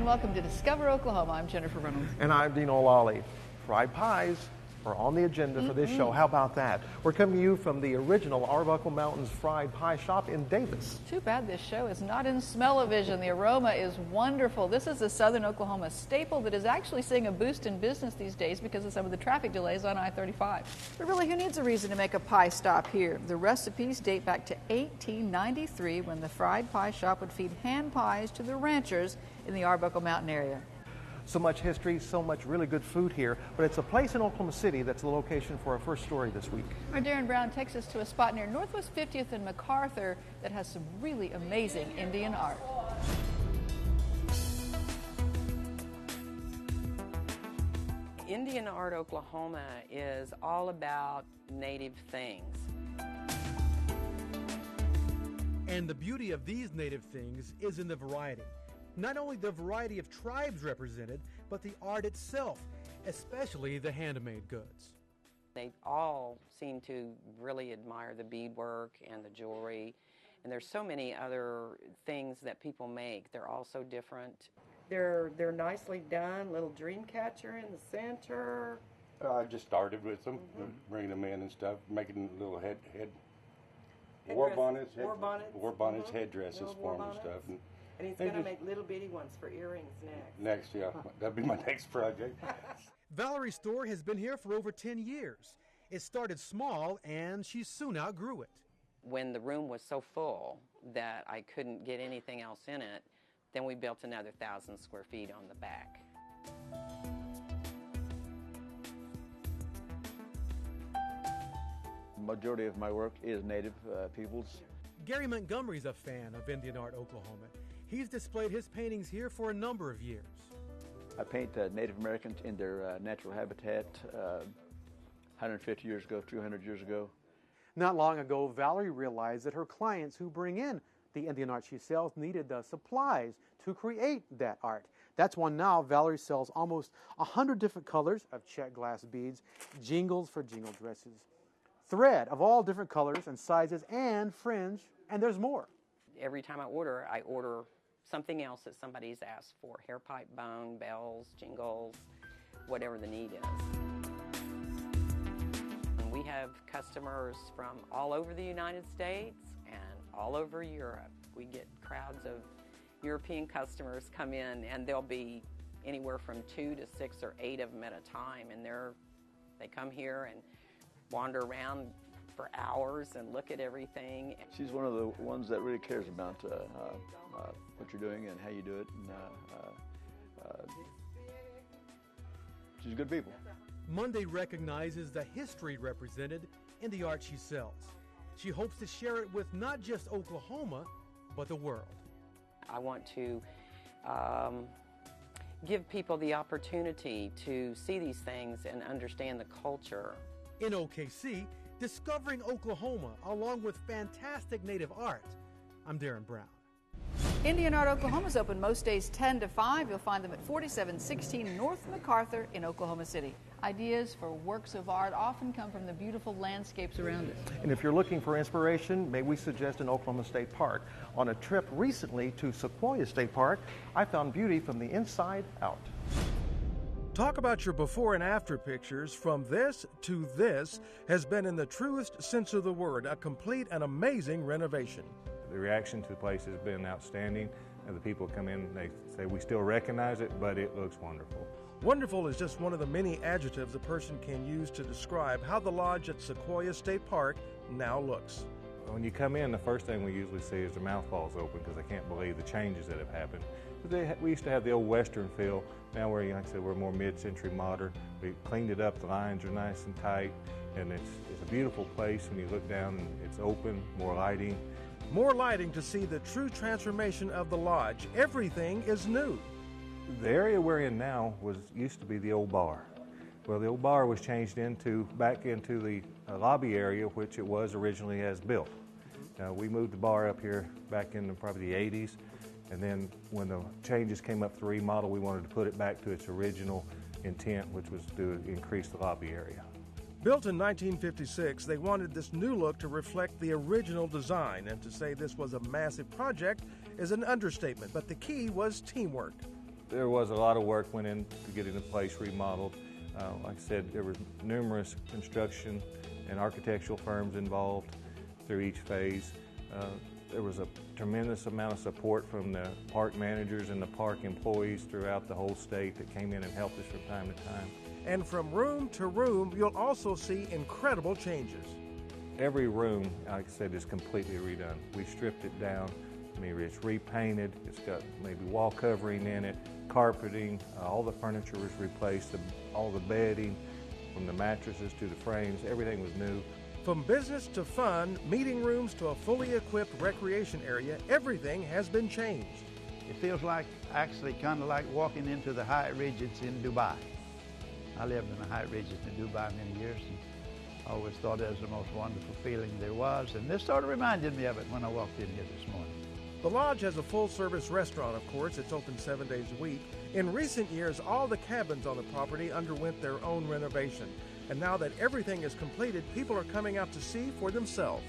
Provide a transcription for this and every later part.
and welcome to Discover Oklahoma. I'm Jennifer Reynolds. And I'm Dean O'Lally. Fried pies are on the agenda for this show. How about that? We're coming to you from the original Arbuckle Mountains Fried Pie Shop in Davis. Too bad this show is not in smell-o-vision. The aroma is wonderful. This is a Southern Oklahoma staple that is actually seeing a boost in business these days because of some of the traffic delays on I-35. But really, who needs a reason to make a pie stop here? The recipes date back to 1893 when the Fried Pie Shop would feed hand pies to the ranchers in the Arbuckle Mountain area. So much history, so much really good food here, but it's a place in Oklahoma City that's the location for our first story this week. Our Darren Brown takes us to a spot near Northwest 50th and MacArthur that has some really amazing Indian art. Indian Art Oklahoma is all about native things. And the beauty of these native things is in the variety. Not only the variety of tribes represented, but the art itself, especially the handmade goods. They all seem to really admire the beadwork and the jewelry, and there's so many other things that people make. They're all so different. They're nicely done, little dream catcher in the center. I just started with them, bringing them in and stuff, making little head war bonnets, headdresses for them and stuff. And he's going to make little bitty ones for earrings next. Next, yeah. That'll be my next project. Valerie's store has been here for over 10 years. It started small, and she soon outgrew it. When the room was so full that I couldn't get anything else in it, then we built another 1,000 square feet on the back. The majority of my work is native peoples. Gary Montgomery's a fan of Indian Art Oklahoma. He's displayed his paintings here for a number of years. I paint Native Americans in their natural habitat 150 years ago, 200 years ago. Not long ago, Valerie realized that her clients who bring in the Indian art she sells needed the supplies to create that art. That's why now Valerie sells almost 100 different colors of check glass beads, jingles for jingle dresses, thread of all different colors and sizes, and fringe, and there's more. Every time I order something else that somebody's asked for. Hair pipe bone, bells, jingles, whatever the need is. And we have customers from all over the United States and all over Europe. We get crowds of European customers come in, and there'll be anywhere from 2 to 6 or 8 of them at a time, and they come here and wander around for hours and look at everything. She's one of the ones that really cares about what you're doing and how you do it. And she's good people. Monday recognizes the history represented in the art she sells. She hopes to share it with not just Oklahoma, but the world. I want to give people the opportunity to see these things and understand the culture. In OKC, discovering Oklahoma along with fantastic native art. I'm Darren Brown. Indian Art Oklahoma is open most days 10 to 5. You'll find them at 4716 North MacArthur in Oklahoma City. Ideas for works of art often come from the beautiful landscapes around us. And if you're looking for inspiration, may we suggest an Oklahoma State Park. On a trip recently to Sequoia State Park, I found beauty from the inside out. Talk about your before and after pictures. From this to this has been, in the truest sense of the word, a complete and amazing renovation. The reaction to the place has been outstanding. And the people come in, they say, we still recognize it, but it looks wonderful. Wonderful is just one of the many adjectives a person can use to describe how the lodge at Sequoia State Park now looks. When you come in, the first thing we usually see is their mouth falls open because they can't believe the changes that have happened. We used to have the old Western feel. Now we're, like I said, we're more mid-century modern. We cleaned it up. The lines are nice and tight, and it's a beautiful place. When you look down, and it's open, more lighting. More lighting to see the true transformation of the lodge. Everything is new. The area we're in now used to be the old bar. Well, the old bar was changed back into the lobby area, which it was originally as built. We moved the bar up here back in probably the 80s, and then when the changes came up to remodel, we wanted to put it back to its original intent, which was to increase the lobby area. Built in 1956, they wanted this new look to reflect the original design, and to say this was a massive project is an understatement, but the key was teamwork. There was a lot of work went into getting the place remodeled. Like I said, there were numerous construction and architectural firms involved through each phase. There was a tremendous amount of support from the park managers and the park employees throughout the whole state that came in and helped us from time to time. And from room to room, you'll also see incredible changes. Every room, like I said, is completely redone. We stripped it down. I mean, it's repainted. It's got maybe wall covering in it, carpeting. All the furniture was replaced. All the bedding, from the mattresses to the frames, everything was new. From business to fun, meeting rooms to a fully equipped recreation area, everything has been changed. It feels like actually kind of like walking into the Hyatt Regency in Dubai. I lived in the Hyatt Regency in Dubai many years and I always thought it was the most wonderful feeling there was, and this sort of reminded me of it when I walked in here this morning. The Lodge has a full-service restaurant, of course. It's open 7 days a week. In recent years, all the cabins on the property underwent their own renovation. And now that everything is completed, people are coming out to see for themselves.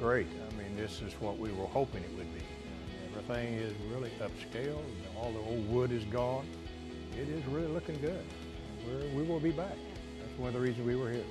Great. I mean, this is what we were hoping it would be. Everything is really upscale. All the old wood is gone. It is really looking good. We will be back. That's one of the reasons we were here.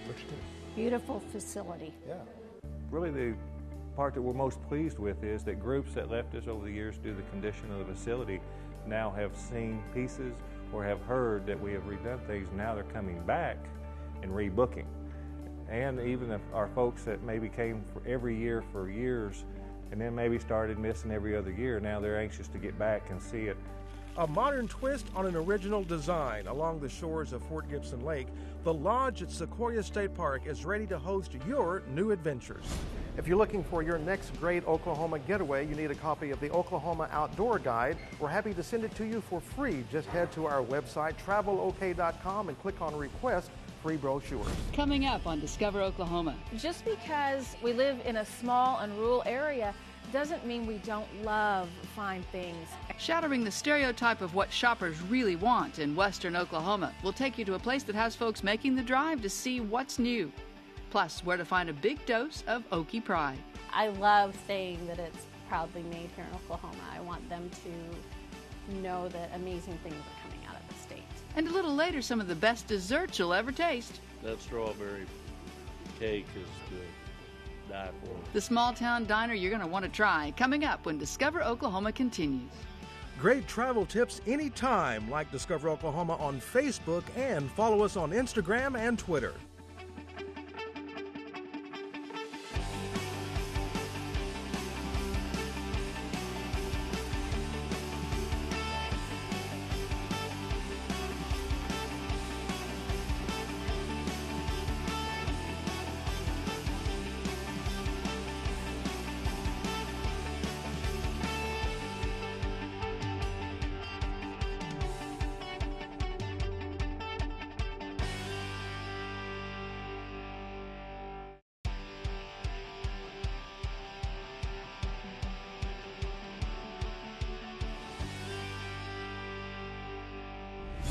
Looks good. Beautiful facility. Yeah. Really, the part that we're most pleased with is that groups that left us over the years due to the condition of the facility now have seen pieces or have heard that we have redone things. Now they're coming back and rebooking. And even if our folks that maybe came for every year for years and then maybe started missing every other year, now they're anxious to get back and see it. A modern twist on an original design along the shores of Fort Gibson Lake, the Lodge at Sequoia State Park is ready to host your new adventures. If you're looking for your next great Oklahoma getaway, you need a copy of the Oklahoma Outdoor Guide. We're happy to send it to you for free. Just head to our website, travelok.com, and click on Request Free Brochures. Coming up on Discover Oklahoma. Just because we live in a small and rural area doesn't mean we don't love fine things. Shattering the stereotype of what shoppers really want in western Oklahoma, we'll take you to a place that has folks making the drive to see what's new. Plus, where to find a big dose of Okie pride. I love saying that it's proudly made here in Oklahoma. I want them to know that amazing things are coming out of the state. And a little later, some of the best desserts you'll ever taste. That strawberry cake is to die for. The small town diner you're going to want to try, coming up when Discover Oklahoma continues. Great travel tips anytime, like Discover Oklahoma on Facebook, and follow us on Instagram and Twitter.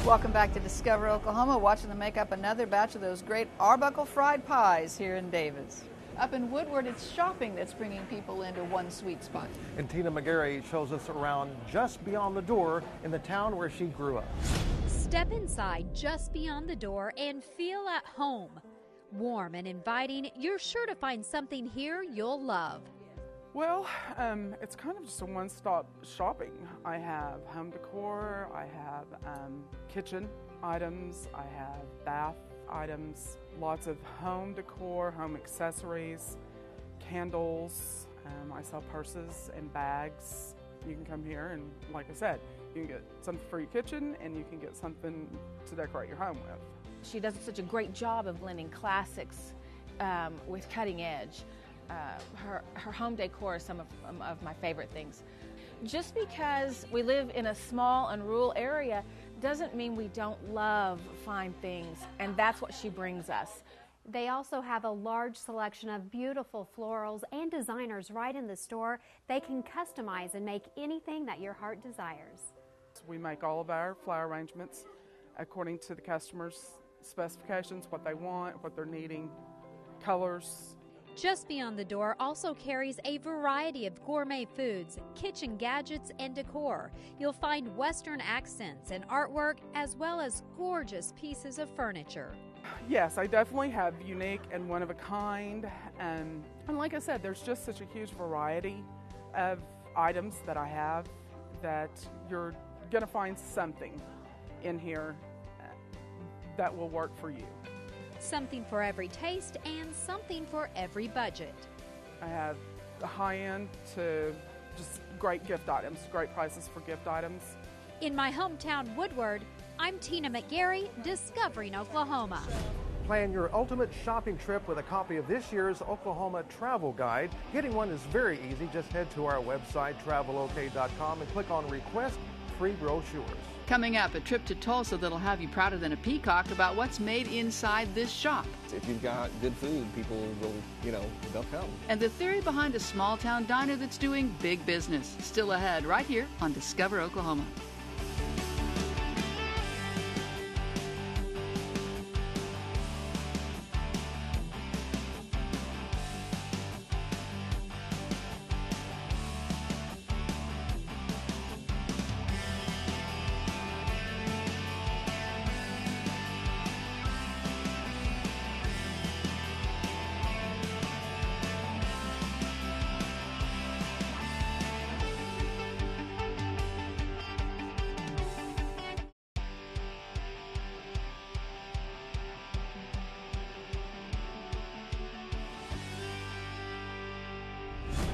Welcome back to Discover Oklahoma, watching them make up another batch of those great Arbuckle fried pies here in Davis. Up in Woodward, it's shopping that's bringing people into one sweet spot. And Tina McGarry shows us around just beyond the door in the town where she grew up. Step inside just beyond the door and feel at home. Warm and inviting, you're sure to find something here you'll love. Well, it's kind of just a one-stop shopping. I have home decor, I have kitchen items, I have bath items, lots of home decor, home accessories, candles. I sell purses and bags. You can come here and, like I said, you can get something for your kitchen and you can get something to decorate your home with. She does such a great job of blending classics with cutting edge. Her home decor is some of my favorite things. Just because we live in a small and rural area doesn't mean we don't love fine things, and that's what she brings us. They also have a large selection of beautiful florals and designers right in the store. They can customize and make anything that your heart desires. We make all of our flower arrangements according to the customer's specifications, what they want, what they're needing, colors. Just beyond the door also carries a variety of gourmet foods, kitchen gadgets, and decor. You'll find Western accents and artwork, as well as gorgeous pieces of furniture. Yes, I definitely have unique and one-of-a-kind, and like I said, there's just such a huge variety of items that I have that you're going to find something in here that will work for you. Something for every taste and something for every budget. I have the high-end to just great gift items, great prices for gift items. In my hometown, Woodward, I'm Tina McGarry, discovering Oklahoma. Plan your ultimate shopping trip with a copy of this year's Oklahoma Travel Guide. Getting one is very easy. Just head to our website, travelok.com, and click on Request Free Brochures. Coming up, a trip to Tulsa that'll have you prouder than a peacock about what's made inside this shop. If you've got good food, people will, they'll come. And the theory behind a small-town diner that's doing big business. Still ahead, right here on Discover Oklahoma.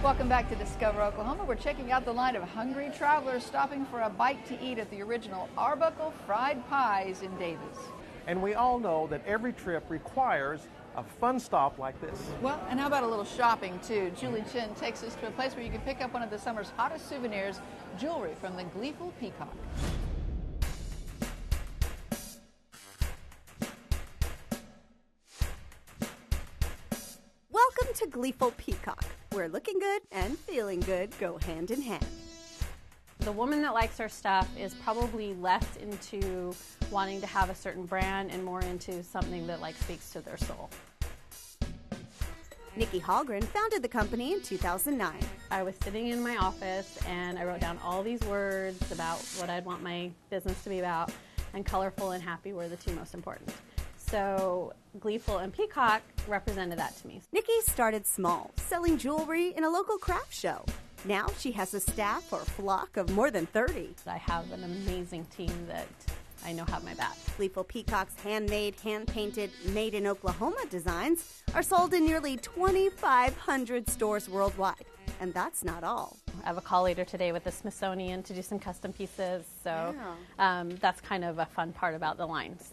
Welcome back to Discover Oklahoma. We're checking out the line of hungry travelers stopping for a bite to eat at the original Arbuckle Fried Pies in Davis. And we all know that every trip requires a fun stop like this. Well, and how about a little shopping too? Julie Chin takes us to a place where you can pick up one of the summer's hottest souvenirs, jewelry from the Gleeful Peacock. Welcome to Gleeful Peacock, where looking good and feeling good go hand in hand. The woman that likes her stuff is probably less into wanting to have a certain brand and more into something that speaks to their soul. Nikki Hallgren founded the company in 2009. I was sitting in my office and I wrote down all these words about what I'd want my business to be about, and colorful and happy were the two most important. So Gleeful and Peacock represented that to me. Nikki started small, selling jewelry in a local craft show. Now she has a staff or flock of more than 30. I have an amazing team that I know have my back. Gleeful Peacock's handmade, hand-painted, made in Oklahoma designs are sold in nearly 2,500 stores worldwide. And that's not all. I have a call later today with the Smithsonian to do some custom pieces, so that's kind of a fun part about the lines.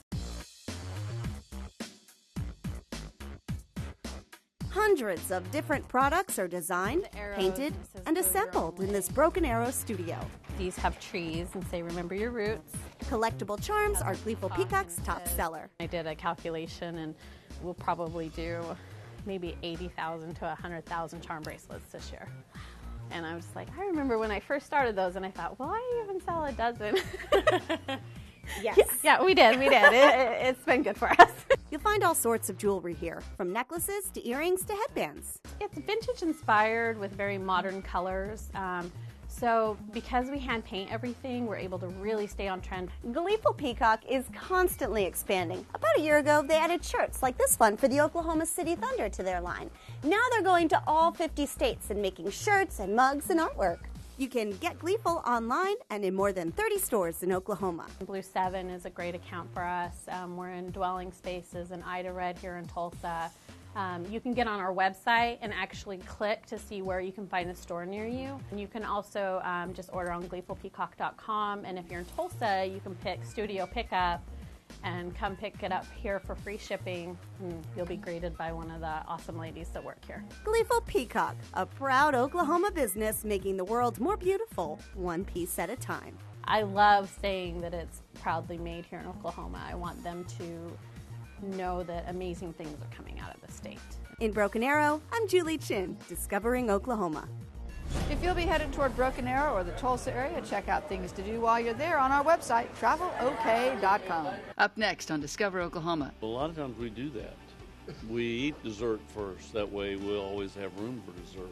Hundreds of different products are designed, painted, and assembled in this Broken Arrow studio. These have trees and say, remember your roots. Collectible charms are Gleeful Peacock's top seller. I did a calculation and we'll probably do maybe 80,000 to 100,000 charm bracelets this year. And I was like, I remember when I first started those and I thought, well, I even sell a dozen. Yes. Yeah, we did. It's been good for us. You'll find all sorts of jewelry here, from necklaces to earrings to headbands. It's vintage inspired with very modern colors. So because we hand paint everything, we're able to really stay on trend. Gleeful Peacock is constantly expanding. About a year ago, they added shirts like this one for the Oklahoma City Thunder to their line. Now they're going to all 50 states and making shirts and mugs and artwork. You can get Gleeful online and in more than 30 stores in Oklahoma. Blue 7 is a great account for us. We're in Dwelling Spaces and Ida Red here in Tulsa. You can get on our website and actually click to see where you can find a store near you. And you can also just order on gleefulpeacock.com, and if you're in Tulsa, you can pick Studio Pickup and come pick it up here for free shipping. You'll be greeted by one of the awesome ladies that work here. Gleeful Peacock, a proud Oklahoma business making the world more beautiful, one piece at a time. I love saying that it's proudly made here in Oklahoma. I want them to know that amazing things are coming out of the state. In Broken Arrow, I'm Julie Chin, discovering Oklahoma. If you'll be headed toward Broken Arrow or the Tulsa area, check out things to do while you're there on our website, travelok.com. Up next on Discover Oklahoma. A lot of times we do that. We eat dessert first. That way we'll always have room for dessert.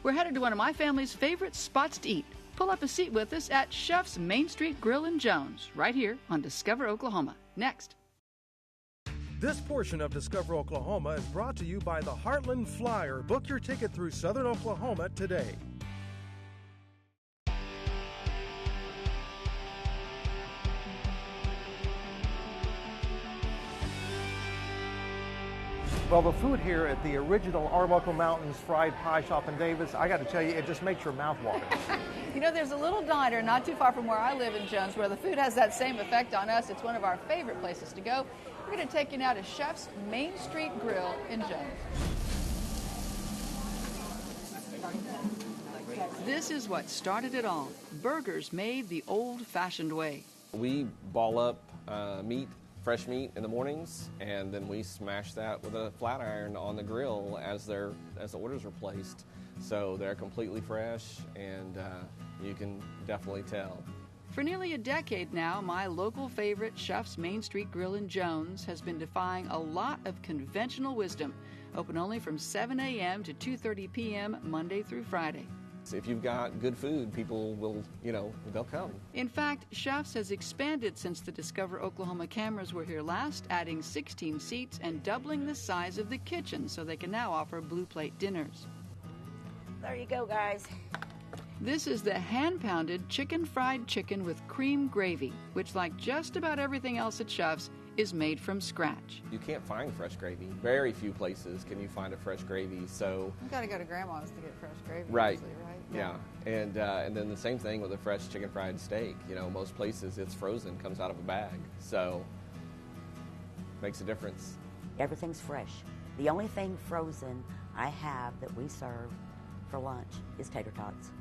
We're headed to one of my family's favorite spots to eat. Pull up a seat with us at Chef's Main Street Grill in Jones, right here on Discover Oklahoma. Next. This portion of Discover Oklahoma is brought to you by the Heartland Flyer. Book your ticket through Southern Oklahoma today. Well, the food here at the original Arbuckle Mountains Fried Pie Shop in Davis, I got to tell you, it just makes your mouth water. You know, there's a little diner not too far from where I live in Jones where the food has that same effect on us. It's one of our favorite places to go. We're going to take you now to Chef's Main Street Grill in Jones. This is what started it all. Burgers made the old-fashioned way. We ball up fresh meat in the mornings, and then we smash that with a flat iron on the grill as the orders are placed. So they're completely fresh, and you can definitely tell. For nearly a decade now, my local favorite Chef's Main Street Grill in Jones has been defying a lot of conventional wisdom. Open only from 7 a.m. to 2:30 p.m. Monday through Friday. If you've got good food, people will, they'll come. In fact, Chef's has expanded since the Discover Oklahoma cameras were here last, adding 16 seats and doubling the size of the kitchen so they can now offer blue plate dinners. There you go, guys. This is the hand-pounded fried chicken with cream gravy, which, like just about everything else at Chef's, is made from scratch. You can't find fresh gravy. Very few places can you find a fresh gravy, so... You've got to go to Grandma's to get fresh gravy. Right. Usually, right? Yeah. And then the same thing with a fresh chicken fried steak. Most places it's frozen, comes out of a bag, so makes a difference. Everything's fresh. The only thing frozen I have that we serve for lunch is tater tots.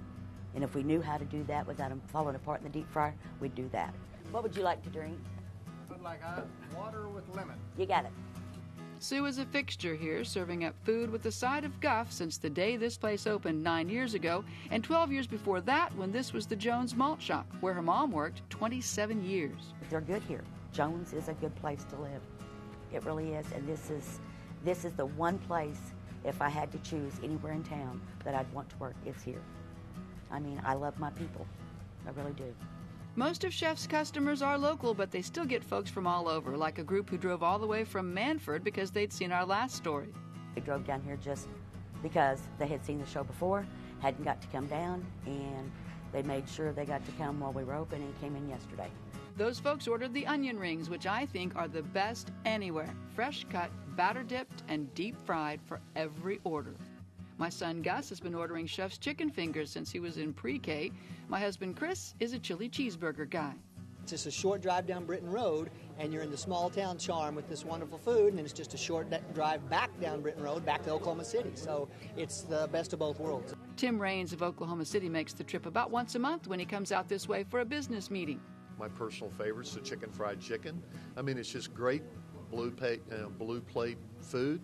And if we knew how to do that without them falling apart in the deep fryer, we'd do that. What would you like to drink? I'd like water with lemon. You got it. Sue is a fixture here, serving up food with a side of guff since the day this place opened 9 years ago, and 12 years before that when this was the Jones Malt Shop, where her mom worked 27 years. They're good here. Jones is a good place to live. It really is, and this is the one place, if I had to choose anywhere in town that I'd want to work, it's here. I mean, I love my people. I really do. Most of Chef's customers are local, but they still get folks from all over, like a group who drove all the way from Manford because they'd seen our last story. They drove down here just because they had seen the show before, hadn't got to come down, and they made sure they got to come while we were open and came in yesterday. Those folks ordered the onion rings, which I think are the best anywhere. Fresh cut, batter dipped, and deep fried for every order. My son Gus has been ordering Chef's chicken fingers since he was in pre-K. My husband Chris is a chili cheeseburger guy. It's just a short drive down Britton Road, and you're in the small town charm with this wonderful food, and then it's just a short drive back down Britton Road, back to Oklahoma City. So it's the best of both worlds. Tim Raines of Oklahoma City makes the trip about once a month when he comes out this way for a business meeting. My personal favorite is the chicken fried chicken. I mean, it's just great blue plate food.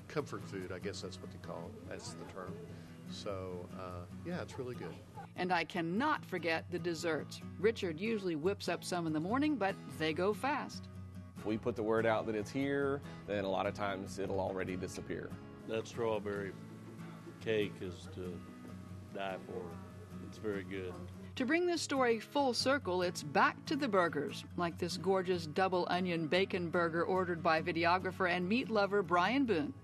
Comfort food, I guess that's what they call it. That's the term. So, yeah, it's really good. And I cannot forget the desserts. Richard usually whips up some in the morning, but they go fast. If we put the word out that it's here, then a lot of times it'll already disappear. That strawberry cake is to die for. It's very good. To bring this story full circle, it's back to the burgers, like this gorgeous double onion bacon burger ordered by videographer and meat lover Brian Boone.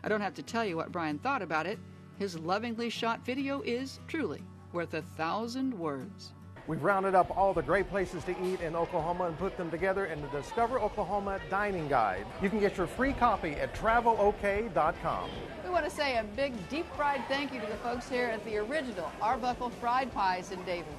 I don't have to tell you what Brian thought about it. His lovingly shot video is truly worth 1,000 words. We've rounded up all the great places to eat in Oklahoma and put them together in the Discover Oklahoma Dining Guide. You can get your free copy at travelok.com. We want to say a big deep fried thank you to the folks here at the original Arbuckle Fried Pies in Davis.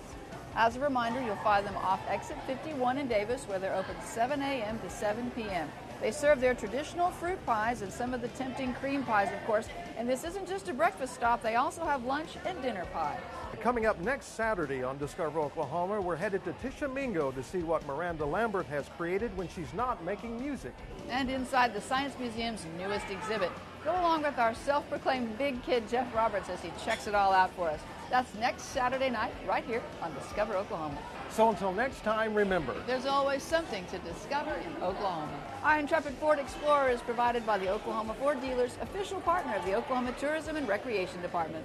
As a reminder, you'll find them off exit 51 in Davis, where they're open 7 a.m. to 7 p.m. They serve their traditional fruit pies and some of the tempting cream pies, of course. And this isn't just a breakfast stop. They also have lunch and dinner pie. Coming up next Saturday on Discover Oklahoma, we're headed to Tishomingo to see what Miranda Lambert has created when she's not making music. And inside the Science Museum's newest exhibit, Go along with our self-proclaimed big kid Jeff Roberts as he checks it all out for us. That's next Saturday night right here on Discover Oklahoma. So until next time, remember, there's always something to discover in Oklahoma. Our intrepid Ford Explorer is provided by the Oklahoma Ford Dealers, official partner of the Oklahoma Tourism and Recreation Department.